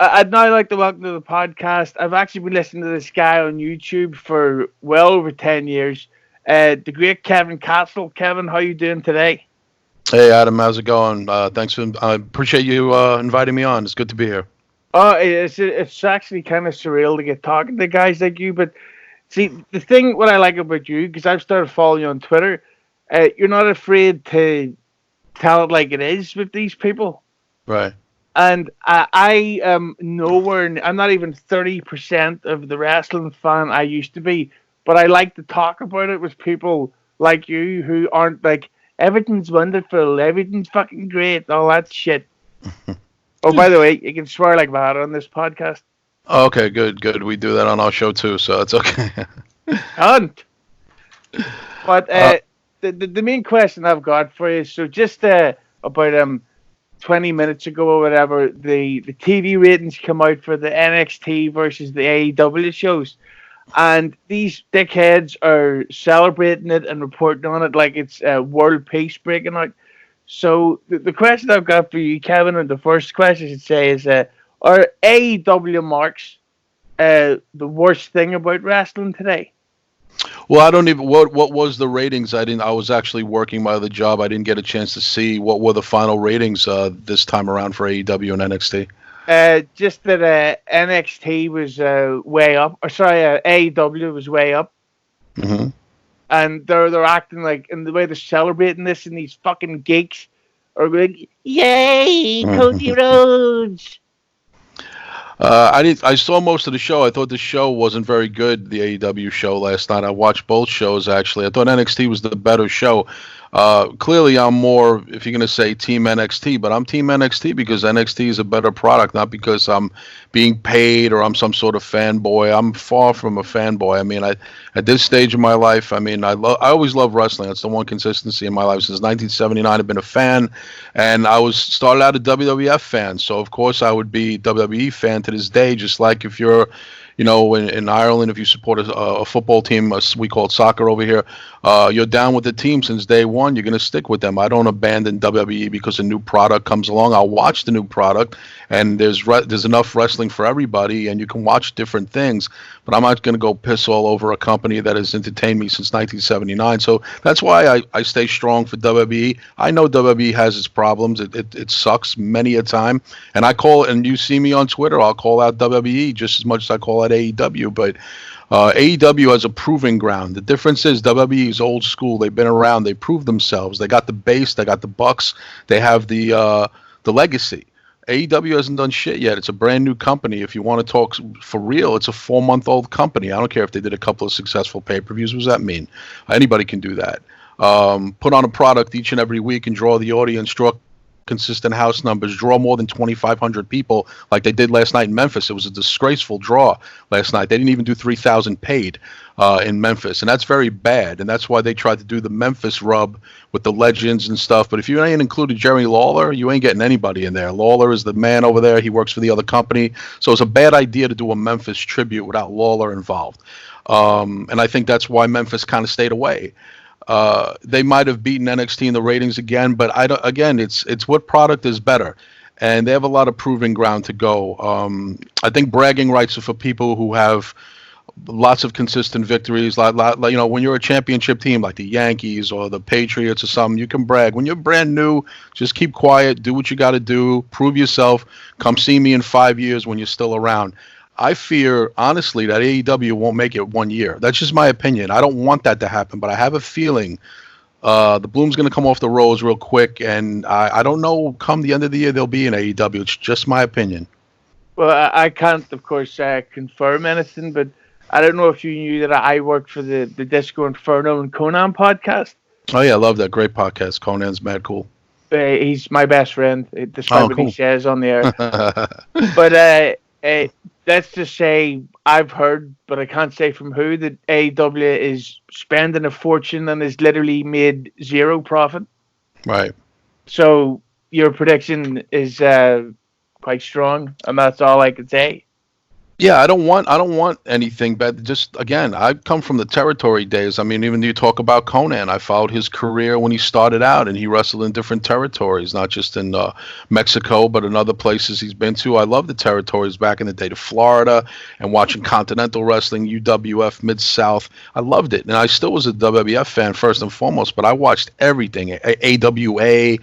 I'd now like to welcome to the podcast. I've actually been listening to this guy on YouTube for well over 10 years. The great Kevin Castle. Kevin, how you doing today? Hey Adam, how's it going? Thanks for I appreciate you inviting me on. It's good to be here. Oh, it's actually kind of surreal to get talking to guys like you. But see, the thing what I like about you, because I've started following you on Twitter, you're not afraid to tell it like it is with these people. Right. And I am nowhere. I'm not even 30% of the wrestling fan I used to be. But I like to talk about it with people like you who aren't like everything's wonderful, everything's fucking great, all that shit. Oh, by the way, you can swear like that on this podcast. Okay, good. We do that on our show too, so it's okay. Cunt. But uh, the main question I've got for you, so just about 20 minutes ago or whatever, the TV ratings come out for the NXT versus the AEW shows. And these dickheads are celebrating it and reporting on it like it's world peace breaking out. So the question I've got for you, Kevin, and the first question I should say is, are AEW marks the worst thing about wrestling today? well, I don't even what was the ratings? I didn't. I was actually working my other job. I didn't get a chance to see what were the final ratings this time around for AEW and NXT. Just that NXT was way up, or sorry, AEW was way up, hmm and they're acting like, and the way they're celebrating this, and these fucking geeks are going, "Yay, Cody Rhodes!" I did. I saw most of the show. I thought the show wasn't very good. The AEW show last night. I watched both shows actually. I thought NXT was the better show. Clearly, I'm more, if you're going to say Team NXT, but I'm Team NXT because NXT is a better product, not because I'm being paid or I'm some sort of fanboy. I'm far from a fanboy. I mean, at this stage of my life, I mean, I always love wrestling. That's the one consistency in my life since 1979. I've been a fan, and I was started out a WWF fan, so of course I would be WWE fan to this day. Just like if you're in Ireland, if you support a football team, we call it soccer over here, you're down with the team since day one. You're going to stick with them. I don't abandon WWE because a new product comes along. I'll watch the new product, and there's enough wrestling for everybody, and you can watch different things. But I'm not going to go piss all over a company that has entertained me since 1979. So that's why I stay strong for WWE. I know WWE has its problems. It sucks many a time, and I call it. And you see me on Twitter, I'll call out WWE just as much as I call out AEW. But AEW has a proving ground. The difference is WWE is old school. They've been around. They proved themselves. They got the base. They got the bucks. They have the legacy. AEW hasn't done shit yet. It's a brand new company. If you want to talk for real, it's a 4-month-old company. I don't care if they did a couple of successful pay-per-views. What does that mean? Anybody can do that. Put on a product each and every week and draw the audience, draw consistent house numbers, draw more than 2,500 people like they did last night in Memphis. It was a disgraceful draw last night. They didn't even do 3,000 paid in Memphis, and that's very bad. And that's why they tried to do the Memphis rub with the legends and stuff. But if you ain't included Jerry Lawler, you ain't getting anybody in there. Lawler is the man over there. He works for the other company. So it's a bad idea to do a Memphis tribute without Lawler involved. And I think that's why Memphis kind of stayed away. They might have beaten NXT in the ratings again, but I don't. Again, it's what product is better, and they have a lot of proving ground to go. I think bragging rights are for people who have lots of consistent victories. Like when you're a championship team like the Yankees or the Patriots or something, you can brag. When you're brand new, just keep quiet, do what you got to do, prove yourself. Come see me in 5 years when you're still around. I fear, honestly, that AEW won't make it 1 year. That's just my opinion. I don't want that to happen, but I have a feeling the bloom's going to come off the rose real quick, and I don't know, come the end of the year, they'll be in AEW. It's just my opinion. Well, I can't, of course, confirm anything, but I don't know if you knew that I work for the Disco Inferno and Conan podcast. Oh, yeah, I love that. Great podcast. Conan's mad cool. He's my best friend, despite Oh, what he cool. says on the air. But let's just say I've heard, but I can't say from who, that AEW is spending a fortune and has literally made zero profit. Right. So your prediction is quite strong, and that's all I can say. Yeah, I don't want anything bad. Just again, I come from the territory days. I mean, even you talk about Conan, I followed his career when he started out, and he wrestled in different territories, not just in Mexico, but in other places he's been to. I love the territories back in the day, to Florida, and watching Continental Wrestling, UWF, Mid South. I loved it, and I still was a WWF fan first and foremost. But I watched everything, AWA.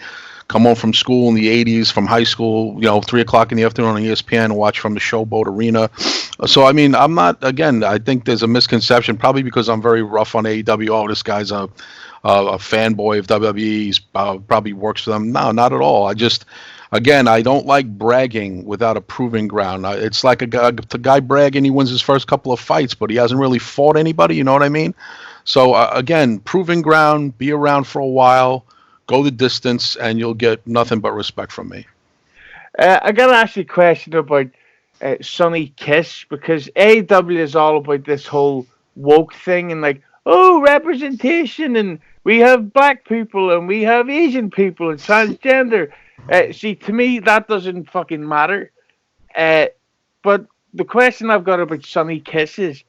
Come home from school in the 80s, from high school, 3 o'clock in the afternoon on ESPN, and watch from the Showboat Arena. So, I mean, I'm not, again, I think there's a misconception, probably because I'm very rough on AEW. Oh, this guy's a fanboy of WWE. He's probably works for them. No, not at all. I just, again, I don't like bragging without a proving ground. It's like the guy bragging, he wins his first couple of fights, but he hasn't really fought anybody. You know what I mean? So, again, proving ground, be around for a while. Go the distance, and you'll get nothing but respect from me. I got to ask you a question about Sonny Kiss, because AEW is all about this whole woke thing and like, oh, representation, and we have black people and we have Asian people and transgender. See, to me, that doesn't fucking matter. Uh, but the question I've got about Sonny Kiss is,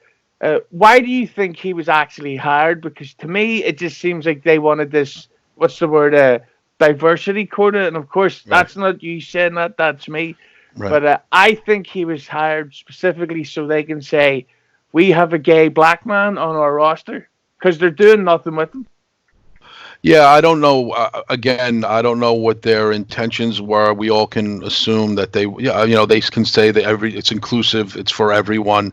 why do you think he was actually hired? Because to me, it just seems like they wanted this, what's the word, diversity quota. And of course, Right. that's not you saying that, that's me. Right. But I think he was hired specifically so they can say, we have a gay black man on our roster, because they're doing nothing with him. Yeah, I don't know. Again, I don't know what their intentions were. We all can assume that they can say that it's inclusive, it's for everyone.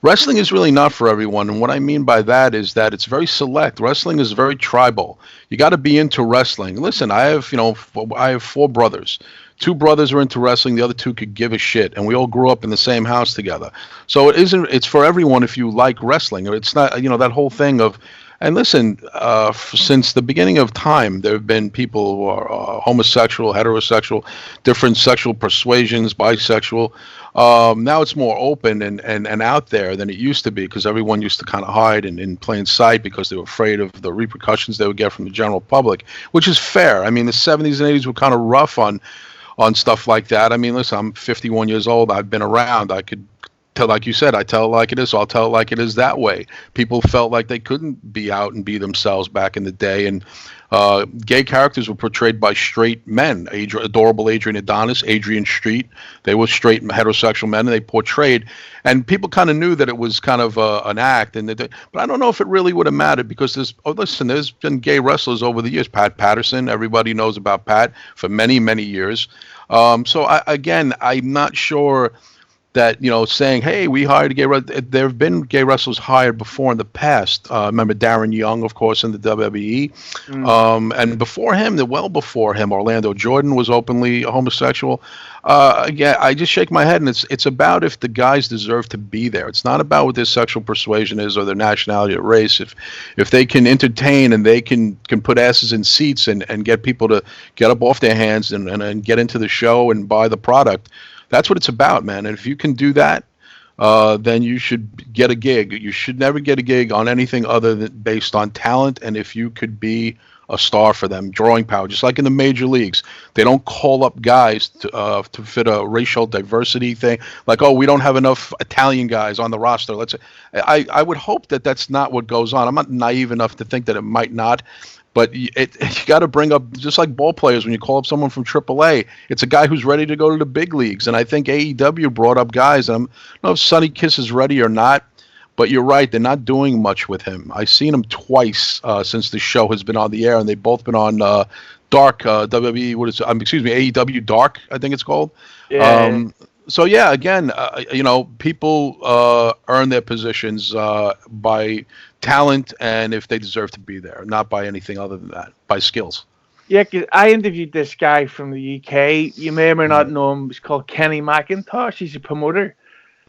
Wrestling is really not for everyone, and what I mean by that is that it's very select. Wrestling is very tribal. You got to be into wrestling. Listen, I have four brothers. Two brothers are into wrestling. The other two could give a shit, and we all grew up in the same house together. So it isn't. It's for everyone if you like wrestling. It's not. That whole thing of. And listen, since the beginning of time, there have been people who are homosexual, heterosexual, different sexual persuasions, bisexual. Now it's more open and out there than it used to be, because everyone used to kind of hide in plain sight because they were afraid of the repercussions they would get from the general public, which is fair. I mean, the 70s and 80s were kind of rough on stuff like that. I mean, listen, I'm 51 years old. I've been around. I could tell, like you said, I tell it like it is, so I'll tell it like it is that way. People felt like they couldn't be out and be themselves back in the day, and gay characters were portrayed by straight men. Adorable Adrian Adonis, Adrian Street. They were straight heterosexual men, and they portrayed. And people kind of knew that it was kind of an act, but I don't know if it really would have mattered, because there's been gay wrestlers over the years. Pat Patterson, everybody knows about Pat for many, many years. Again, I'm not sure that, saying, hey, we hired a gay wrestler. There have been gay wrestlers hired before in the past. Remember Darren Young, of course, in the WWE. And before him, well before him, Orlando Jordan was openly homosexual. Again, I just shake my head, and it's about if the guys deserve to be there. It's not about what their sexual persuasion is or their nationality or race. If they can entertain and they can put asses in seats and get people to get up off their hands and get into the show and buy the product, that's what it's about, man. And if you can do that, then you should get a gig. You should never get a gig on anything other than based on talent, and if you could be a star for them, drawing power. Just like in the major leagues, they don't call up guys to fit a racial diversity thing. Like, oh, we don't have enough Italian guys on the roster. I would hope that that's not what goes on. I'm not naive enough to think that it might not. But you got to bring up, just like ball players, when you call up someone from AAA, it's a guy who's ready to go to the big leagues. And I think AEW brought up guys. I don't know if Sonny Kiss is ready or not, but you're right. They're not doing much with him. I've seen him twice since the show has been on the air, and they've both been on Dark, WWE, AEW Dark, I think it's called. Yeah. So yeah, again, people earn their positions by talent, and if they deserve to be there, not by anything other than that, by skills. Yeah, 'cause I interviewed this guy from the UK. You may or may not know him. He's called Kenny McIntosh. He's a promoter.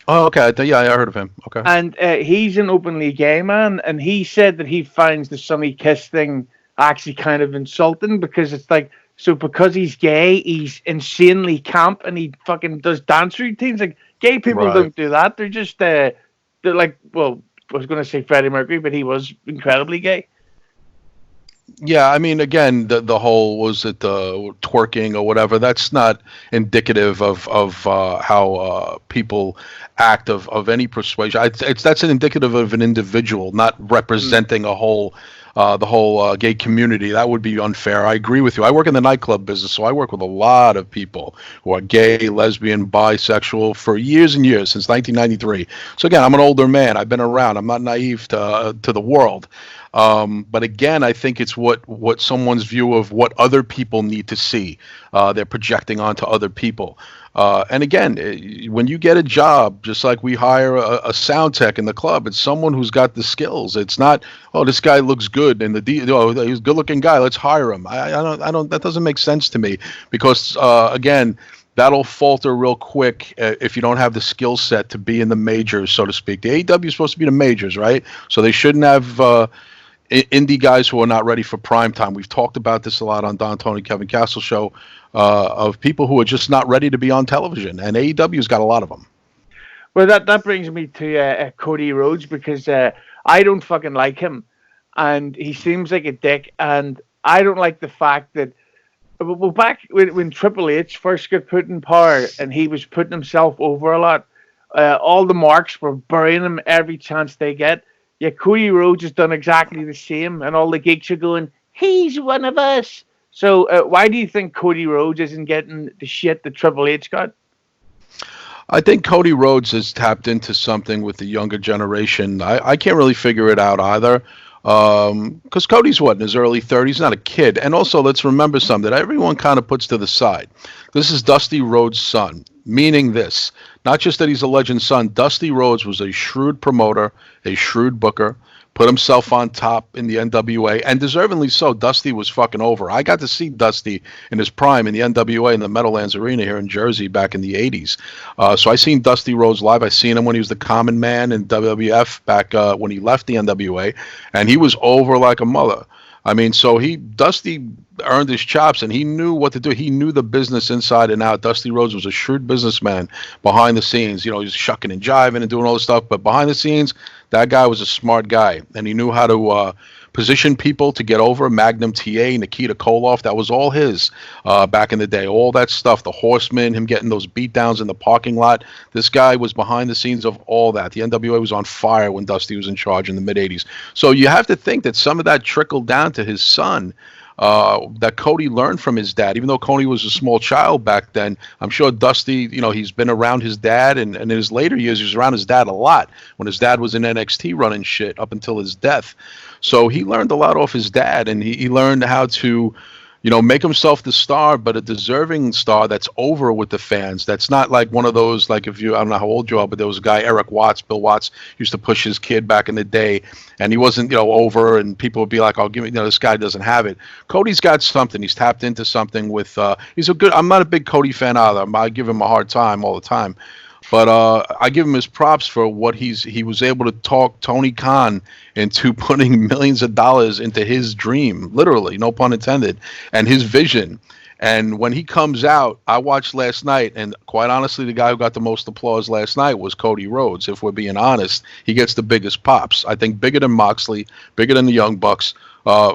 Oh, okay. Yeah, I heard of him. Okay. And he's an openly gay man. And he said that he finds the Sonny Kiss thing actually kind of insulting, because it's like, so because he's gay, he's insanely camp and he fucking does dance routines. Like, gay people Right. don't do that. They're just, they're like, well, I was going to say Freddie Mercury, but he was incredibly gay. Yeah, I mean, again, the whole was it the twerking or whatever. That's not indicative of how people act of any persuasion. It's that's an indicative of an individual, not Mm. representing a whole the whole gay community. That would be unfair. I agree with you. I work in the nightclub business, so I work with a lot of people who are gay, lesbian, bisexual for years and years since 1993. So again, I'm an older man. I've been around. I'm not naive to the world. But again, I think it's what someone's view of what other people need to see. They're projecting onto other people. And again, when you get a job, just like we hire a sound tech in the club, it's someone who's got the skills. It's not, oh, this guy looks good and he's a good-looking guy. Let's hire him. I don't. That doesn't make sense to me because again, that'll falter real quick if you don't have the skill set to be in the majors, so to speak. The AEW is supposed to be the majors, right? So they shouldn't have indie guys who are not ready for prime time. We've talked about this a lot on Don Tony Kevin Castle show of people who are just not ready to be on television, and AEW's got a lot of them. Well, that brings me to Cody Rhodes because I don't fucking like him, and he seems like a dick, and I don't like the fact that well back when Triple H first got put in power and he was putting himself over a lot, all the marks were burying him every chance they get. Yeah, Cody Rhodes has done exactly the same, and all the geeks are going, "He's one of us." So why do you think Cody Rhodes isn't getting the shit that Triple H got? I think Cody Rhodes has tapped into something with the younger generation. I can't really figure it out either. Because Cody's what, in his early 30s, not a kid. And also, let's remember something that everyone kind of puts to the side. This is Dusty Rhodes' son, meaning this. Not just that he's a legend's son. Dusty Rhodes was a shrewd promoter, a shrewd booker, put himself on top in the NWA, and deservingly so. Dusty was fucking over. I got to see Dusty in his prime in the NWA in the Meadowlands Arena here in Jersey back in the 80s. So I seen Dusty Rhodes live. I seen him when he was the Common Man in WWF back when he left the NWA, and he was over like a mother. I mean, so Dusty earned his chops and he knew what to do. He knew the business inside and out. Dusty Rhodes was a shrewd businessman behind the scenes. You know, he was shucking and jiving and doing all this stuff, but behind the scenes, that guy was a smart guy and he knew how to position people to get over. Magnum TA, Nikita Koloff, that was all his back in the day. All that stuff, the Horsemen, him getting those beatdowns in the parking lot. This guy was behind the scenes of all that. The NWA was on fire when Dusty was in charge in the mid 80s. So you have to think that some of that trickled down to his son. That Cody learned from his dad. Even though Cody was a small child back then, I'm sure Dusty, you know, he's been around his dad, and in his later years, he was around his dad a lot when his dad was in NXT running shit up until his death. So he learned a lot off his dad, and he learned how to, you know, make himself the star, but a deserving star that's over with the fans. That's not like one of those, like if you, I don't know how old you are, but there was a guy, Eric Watts, Bill Watts, used to push his kid back in the day, and he wasn't, you know, over, and people would be like, oh, give me, you know, this guy doesn't have it. Cody's got something. He's tapped into something with, he's a good, I'm not a big Cody fan either. I give him a hard time all the time. But I give him his props for what he was able to talk Tony Khan into putting millions of dollars into his dream, literally, no pun intended, and his vision. And when he comes out, I watched last night, and quite honestly, the guy who got the most applause last night was Cody Rhodes. If we're being honest, he gets the biggest pops. I think bigger than Moxley, bigger than the Young Bucks.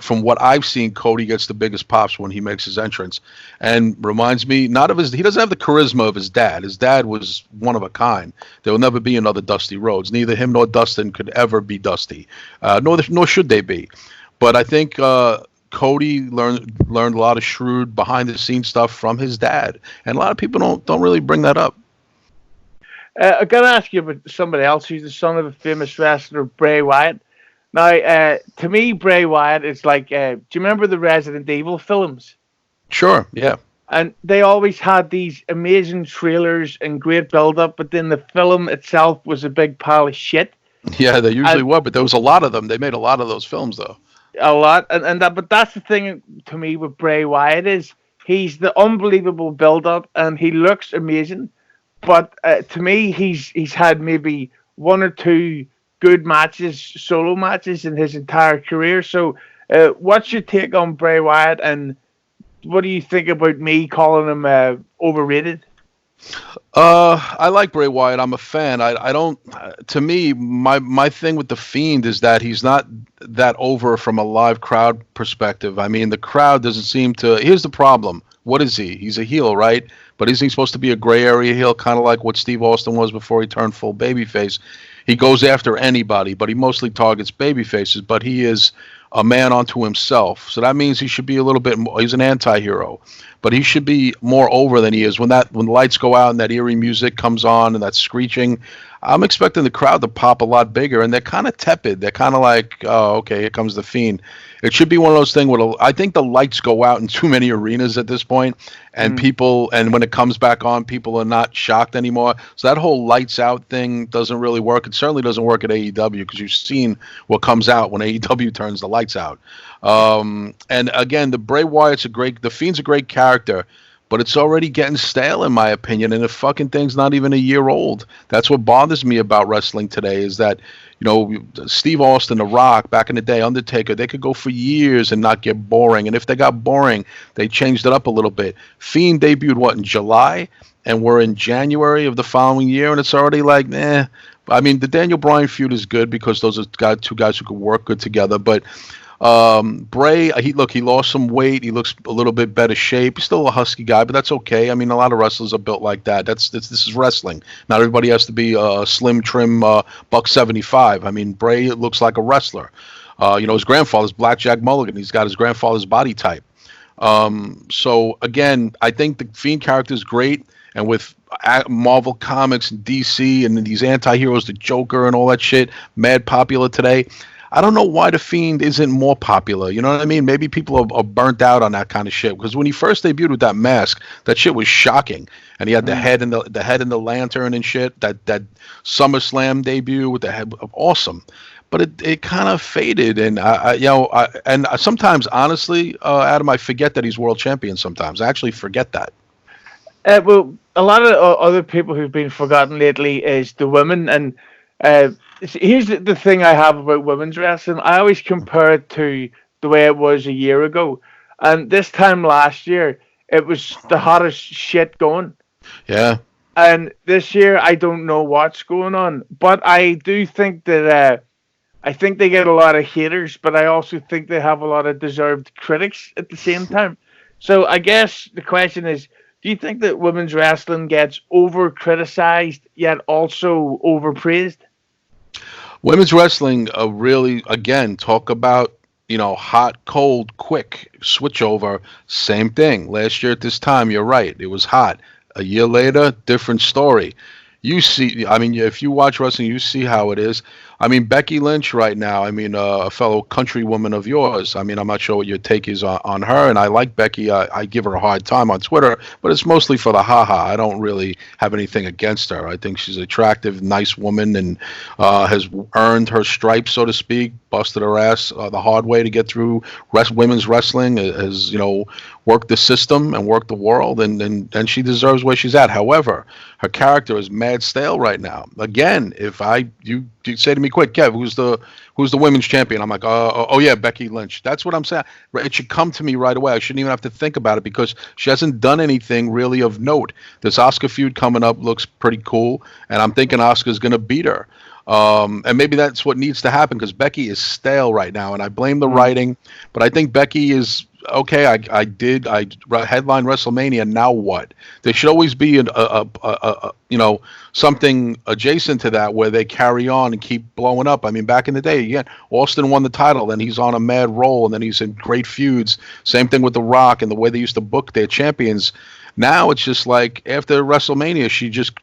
From what I've seen, Cody gets the biggest pops when he makes his entrance, and reminds me not of his. He doesn't have the charisma of his dad. His dad was one of a kind. There will never be another Dusty Rhodes. Neither him nor Dustin could ever be Dusty, nor should they be. But I think Cody learned a lot of shrewd behind the scenes stuff from his dad, and a lot of people don't really bring that up. I gotta ask you about somebody else who's the son of a famous wrestler, Bray Wyatt. Now, to me, Bray Wyatt is like, do you remember the Resident Evil films? Sure, yeah. And they always had these amazing trailers and great build-up, but then the film itself was a big pile of shit. Yeah, they usually were, but there was a lot of them. They made a lot of those films, though. A lot, but that's the thing to me with Bray Wyatt is he's the unbelievable build-up, and he looks amazing. But to me, he's had maybe one or two good matches, solo matches in his entire career. So, what's your take on Bray Wyatt, and what do you think about me calling him overrated? I like Bray Wyatt. I'm a fan. I don't. To me, my thing with the Fiend is that he's not that over from a live crowd perspective. I mean, the crowd doesn't seem to. Here's the problem. What is he? He's a heel, right? But isn't he supposed to be a gray area heel, kind of like what Steve Austin was before he turned full babyface? He goes after anybody, but he mostly targets babyfaces. But he is a man unto himself, so that means he should be a little bit more. He's an anti-hero, but he should be more over than he is. When the lights go out and that eerie music comes on and that screeching, I'm expecting the crowd to pop a lot bigger, and they're kind of tepid. They're kind of like, oh, okay, here comes the Fiend. It should be one of those things where I think the lights go out in too many arenas at this point, and and when it comes back on, people are not shocked anymore. So that whole lights out thing doesn't really work. It certainly doesn't work at AEW because you've seen what comes out when AEW turns the lights out. And again, the Fiend's a great character, but it's already getting stale in my opinion, and the fucking thing's not even a year old. That's what bothers me about wrestling today is that, Steve Austin, The Rock, back in the day, Undertaker, they could go for years and not get boring, and if they got boring, they changed it up a little bit. Fiend debuted, in July? And we're in January of the following year, and it's already like, I mean, the Daniel Bryan feud is good because those are two guys who could work good together, but Bray, he lost some weight. He looks a little bit better shape. He's still a husky guy, but that's okay. I mean, a lot of wrestlers are built like that. This is wrestling. Not everybody has to be a slim, trim, $175. I mean, Bray looks like a wrestler. His grandfather's Blackjack Mulligan. He's got his grandfather's body type. So again, I think the Fiend character is great, and with Marvel Comics and DC and these anti-heroes, the Joker and all that shit, mad popular today. I don't know why the Fiend isn't more popular. You know what I mean? Maybe people are burnt out on that kind of shit. Because when he first debuted with that mask, that shit was shocking. And he had the head and the lantern and shit. That SummerSlam debut with the head, awesome. But it kind of faded, and and sometimes, honestly, Adam, I forget that he's world champion. Sometimes I actually forget that. Well, a lot of other people who've been forgotten lately is the women, and here's the thing I have about women's wrestling. I always compare it to the way it was a year ago, and this time last year it was the hottest shit going. Yeah. And this year I don't know what's going on, but I do think that I think they get a lot of haters, but I also think they have a lot of deserved critics at the same time. So I guess the question is, do you think that women's wrestling gets over criticized yet also overpraised? Women's wrestling really, again, talk about, hot, cold, quick, switch over, same thing. Last year at this time, you're right, it was hot. A year later, different story. You see, I mean, if you watch wrestling, you see how it is. I mean, Becky Lynch right now, I mean, a fellow countrywoman of yours. I mean, I'm not sure what your take is on her, and I like Becky. I give her a hard time on Twitter, but it's mostly for the haha. I don't really have anything against her. I think she's an attractive, nice woman and has earned her stripes, so to speak, busted her ass the hard way to get through women's wrestling, has, worked the system and worked the world, and she deserves where she's at. However, her character is mad stale right now. Again, if you say to me, quick, Kev, who's the women's champion? I'm like, oh yeah, Becky Lynch. That's what I'm saying. It should come to me right away. I shouldn't even have to think about it because she hasn't done anything really of note. This Asuka feud coming up looks pretty cool, and I'm thinking Asuka's going to beat her. And maybe that's what needs to happen because Becky is stale right now, and I blame the writing, but I think Becky is okay. I headline WrestleMania. Now what? There should always be something adjacent to that where they carry on and keep blowing up. I mean, back in the day, again, Austin won the title, then he's on a mad roll, and then he's in great feuds. Same thing with The Rock and the way they used to book their champions. Now it's just like after WrestleMania,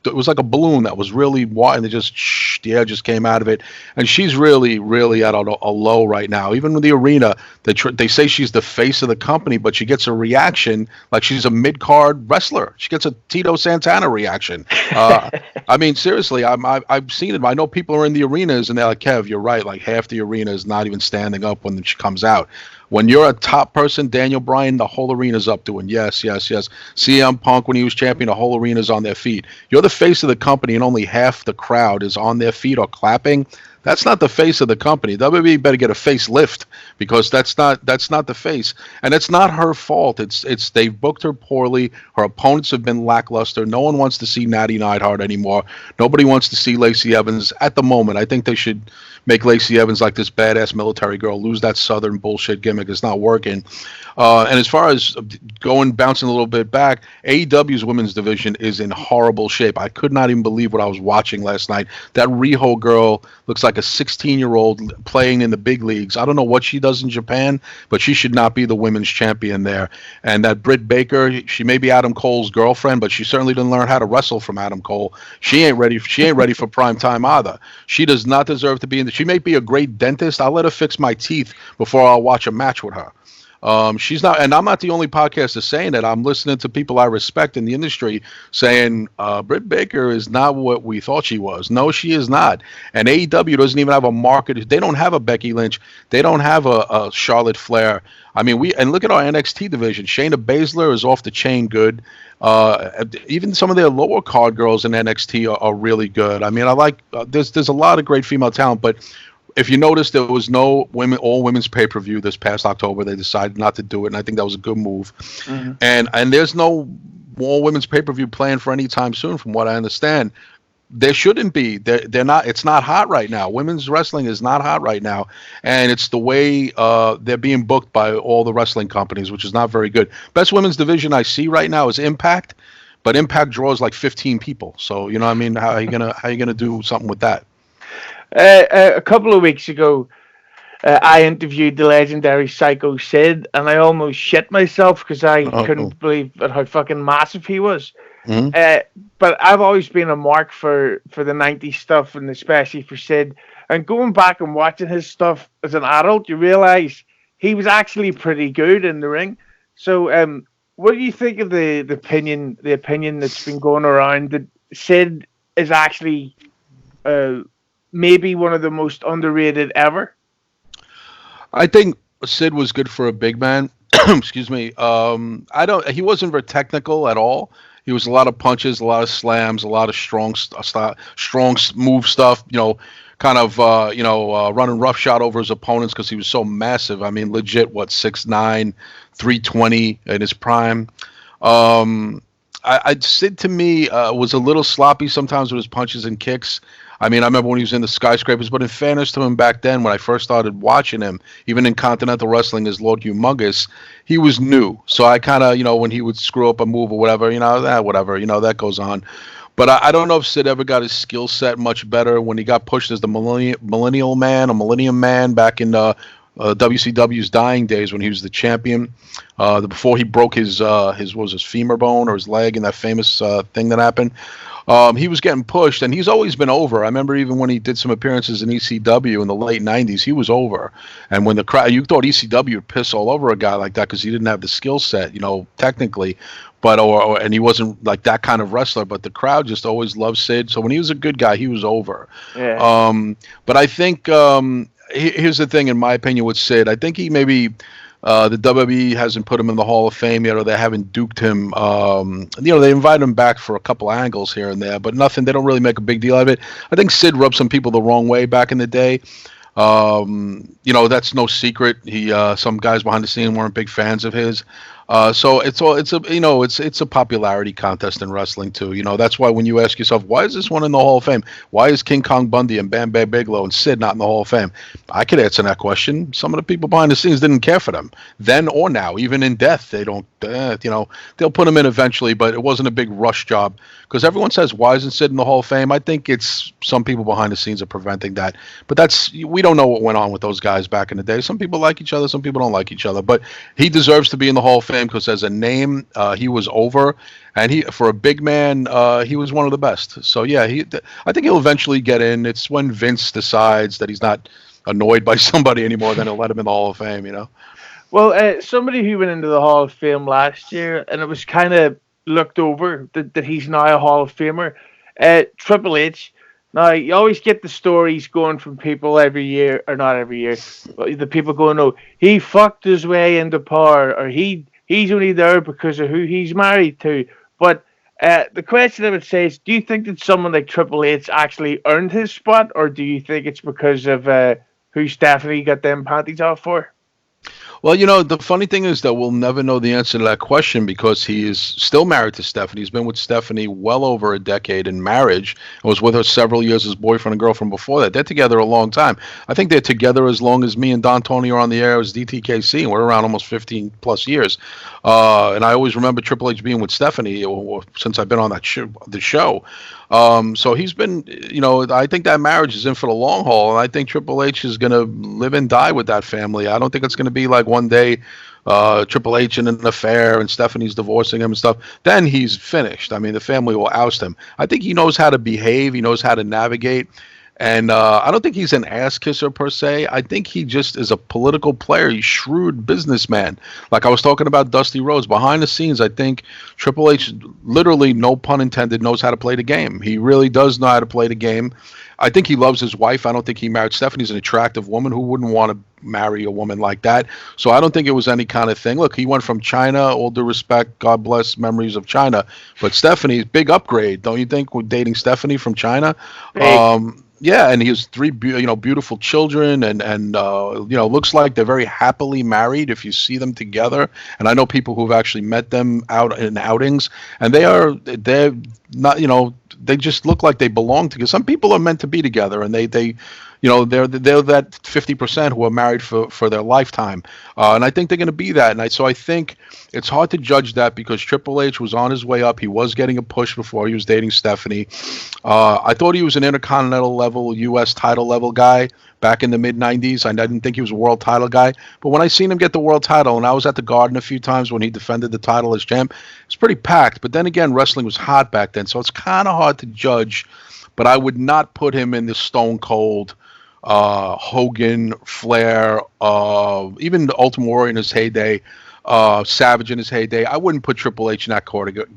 it was like a balloon that was really wide, and the air just came out of it. And she's really, really at a low right now. Even with the arena, they say she's the face of the company, but she gets a reaction like she's a mid-card wrestler. She gets a Tito Santana reaction. I mean, seriously, I've seen it. I know people are in the arenas, and they're like, Kev, you're right. Like half the arena is not even standing up when she comes out. When you're a top person, Daniel Bryan, the whole arena's up doing yes, yes, yes. CM Punk, when he was champion, the whole arena's on their feet. You're the face of the company, and only half the crowd is on their feet or clapping. That's not the face of the company. WWE better get a facelift because that's not the face, and it's not her fault. It's they've booked her poorly. Her opponents have been lackluster. No one wants to see Natty Neidhart anymore. Nobody wants to see Lacey Evans at the moment. I think they should make Lacey Evans like this badass military girl. Lose that Southern bullshit gimmick. It's not working. And as far as bouncing a little bit back, AEW's women's division is in horrible shape. I could not even believe what I was watching last night. That Riho girl looks like a 16-year-old playing in the big leagues. I don't know what she does in Japan, but she should not be the women's champion there. And that Britt Baker, she may be Adam Cole's girlfriend, but she certainly didn't learn how to wrestle from Adam Cole. She ain't ready. She ain't ready for prime time either. She does not deserve to be in the. She may be a great dentist. I'll let her fix my teeth before I'll watch a match with her. She's not, and I'm not the only podcaster saying that. I'm listening to people I respect in the industry saying Britt Baker is not what we thought she was. No, she is not. And AEW doesn't even have a market. They don't have a Becky Lynch. They don't have a Charlotte Flair. I mean, and look at our NXT division. Shayna Baszler is off the chain good. Even some of their lower card girls in NXT are really good. I mean, I like. There's a lot of great female talent, but. If you notice, there was no all women's pay-per-view this past October. They decided not to do it, and I think that was a good move. Mm-hmm. And there's no all women's pay-per-view planned for any time soon, from what I understand. There shouldn't be. They're not. It's not hot right now. Women's wrestling is not hot right now, and it's the way they're being booked by all the wrestling companies, which is not very good. Best women's division I see right now is Impact, but Impact draws like 15 people. So you know what I mean? How are you gonna do something with that? A couple of weeks ago, I interviewed the legendary Psycho Sid, and I almost shit myself because I couldn't believe how fucking massive he was. Mm-hmm. But I've always been a mark for the 90s stuff, and especially for Sid. And going back and watching his stuff as an adult, you realize he was actually pretty good in the ring. So, what do you think of the opinion that's been going around that Sid is actually maybe one of the most underrated ever? I think Sid was good for a big man. Excuse me. He wasn't very technical at all. He was a lot of punches, a lot of slams, a lot of strong move stuff. You know, kind of running roughshod over his opponents because he was so massive. I mean, legit, 6'9", 320 in his prime. Sid to me was a little sloppy sometimes with his punches and kicks. I mean, I remember when he was in the Skyscrapers, but in fairness to him back then, when I first started watching him, even in Continental Wrestling as Lord Humongous, he was new. So I kind of, when he would screw up a move or whatever, whatever, that goes on. But I don't know if Sid ever got his skill set much better when he got pushed as the Millennium Man back in WCW's dying days when he was the champion. Before he broke his femur bone or his leg in that famous thing that happened. He was getting pushed, and he's always been over. I remember even when he did some appearances in ECW in the late 90s, he was over. And when the crowd, you thought ECW would piss all over a guy like that because he didn't have the skill set, technically. But and he wasn't like that kind of wrestler, but the crowd just always loved Sid. So when he was a good guy, he was over. Yeah. But I think here's the thing, in my opinion, with Sid. I think he maybe the WWE hasn't put him in the Hall of Fame yet, or they haven't duked him. They invite him back for a couple of angles here and there, but nothing. They don't really make a big deal out of it. I think Sid rubbed some people the wrong way back in the day. That's no secret. Some guys behind the scene weren't big fans of his. So it's a popularity contest in wrestling too. That's why when you ask yourself, why is this one in the Hall of Fame? Why is King Kong Bundy and Bam Bam Bigelow and Sid not in the Hall of Fame? I could answer that question. Some of the people behind the scenes didn't care for them then or now. Even in death, they don't. They'll put them in eventually, but it wasn't a big rush job because everyone says, why isn't Sid in the Hall of Fame? I think it's some people behind the scenes are preventing that. But we don't know what went on with those guys back in the day. Some people like each other, some people don't like each other. But he deserves to be in the Hall of Fame because as a name, he was over, and for a big man, he was one of the best. So yeah, I think he'll eventually get in. It's when Vince decides that he's not annoyed by somebody anymore, then he'll let him in the Hall of Fame. Well, somebody who went into the Hall of Fame last year, and it was kind of looked over that he's now a Hall of Famer. Triple H. Now, you always get the stories going from people every year, or not every year, but the people going, "Oh, he fucked his way into power," or he's only there because of who he's married to. But The question I would say is, do you think that someone like Triple H actually earned his spot, or do you think it's because of who Stephanie got them panties off for? Well, the funny thing is that we'll never know the answer to that question because he is still married to Stephanie. He's been with Stephanie well over a decade in marriage and was with her several years as boyfriend and girlfriend before that. They're together a long time. I think they're together as long as me and Don Tony are on the air as DTKC, and we're around almost 15 plus years. And I always remember Triple H being with Stephanie since I've been on the show. So he's been, I think that marriage is in for the long haul, and I think Triple H is going to live and die with that family. I don't think it's going to be like one day Triple H in an affair and Stephanie's divorcing him and stuff. Then he's finished. I mean, the family will oust him. I think he knows how to behave. He knows how to navigate. And I don't think he's an ass kisser per se. I think he just is a political player. He's shrewd businessman. Like I was talking about Dusty Rhodes. Behind the scenes, I think Triple H, literally, no pun intended, knows how to play the game. He really does know how to play the game. I think he loves his wife. I don't think he married Stephanie. He's an attractive woman. Who wouldn't want to marry a woman like that? So I don't think it was any kind of thing. Look, he went from China, all due respect, God bless memories of China. But Stephanie's big upgrade, don't you think, with dating Stephanie from China? Yeah, and he has three, beautiful children, and looks like they're very happily married if you see them together. And I know people who've actually met them out in outings, and they're not, they just look like they belong together. Some people are meant to be together, and they're that 50% who are married for their lifetime, and I think they're going to be that. And so I think it's hard to judge that because Triple H was on his way up. He was getting a push before he was dating Stephanie. I thought he was an intercontinental level, U.S. title level guy back in the mid 90s. I didn't think he was a world title guy, but when I seen him get the world title, and I was at the Garden a few times when he defended the title as champ, it's pretty packed. But then again, wrestling was hot back then, so it's kind of hard to judge. But I would not put him in the Stone Cold, Hogan, Flair, even the Ultimate Warrior in his heyday, Savage in his heyday. I wouldn't put Triple H in that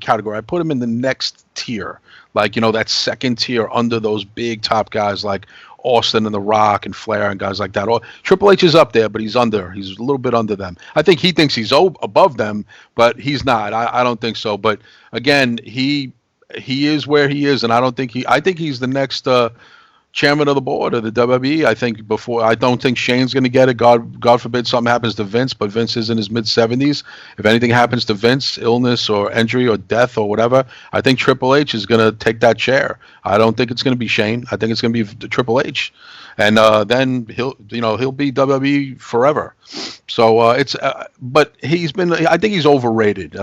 category. I put him in the next tier, like that second tier under those big top guys like Austin and The Rock and Flair and guys like that. Triple H is up there, but he's a little bit under them. I think he thinks he's above them, but he's not. I don't think so. But again, he is where he is, and I think he's the next chairman of the board of the WWE. I don't think Shane's going to get it. God forbid something happens to Vince, but Vince is in his mid 70s. If anything happens to Vince, illness or injury or death or whatever, I think Triple H is going to take that chair. I don't think it's going to be Shane. I think it's going to be Triple H, and then he'll be WWE forever. So but I think he's overrated.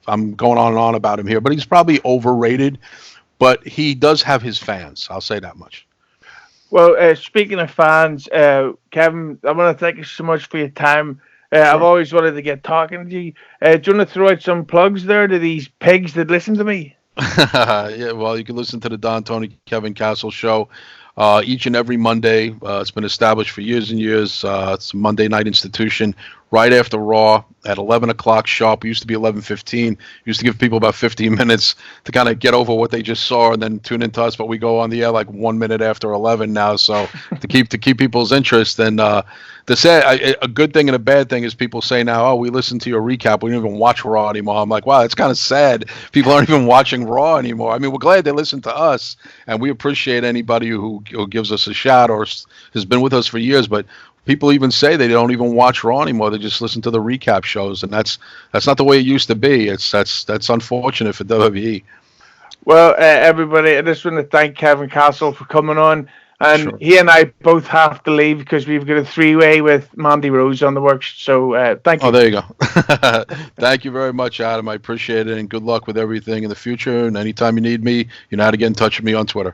I'm going on and on about him here, but he's probably overrated. But he does have his fans. I'll say that much. Well, speaking of fans, Kevin, I want to thank you so much for your time. Sure. I've always wanted to get talking to you. Do you want to throw out some plugs there to these pigs that listen to me? Yeah, well, you can listen to the Don Tony Kevin Castle show each and every Monday. It's been established for years and years. It's a Monday night institution right after Raw at 11 o'clock sharp. It used to be 11:15. Used to give people about 15 minutes to kind of get over what they just saw and then tune into us. But we go on the air like 1 minute after 11 now. So to keep people's interest. And to say a good thing and a bad thing is people say now, oh, we listen to your recap. We don't even watch Raw anymore. I'm like, wow, it's kind of sad. People aren't even watching Raw anymore. I mean, we're glad they listen to us, and we appreciate anybody who gives us a shout or has been with us for years. But people even say they don't even watch Raw anymore. They just listen to the recap shows, and that's not the way it used to be. That's unfortunate for WWE. Well, everybody, I just want to thank Kevin Castle for coming on. And Sure. He and I both have to leave because we've got a three-way with Mandy Rose on the works. So thank you. Oh, there you go. Thank you very much, Adam. I appreciate it, and good luck with everything in the future. And anytime you need me, you know how to get in touch with me on Twitter.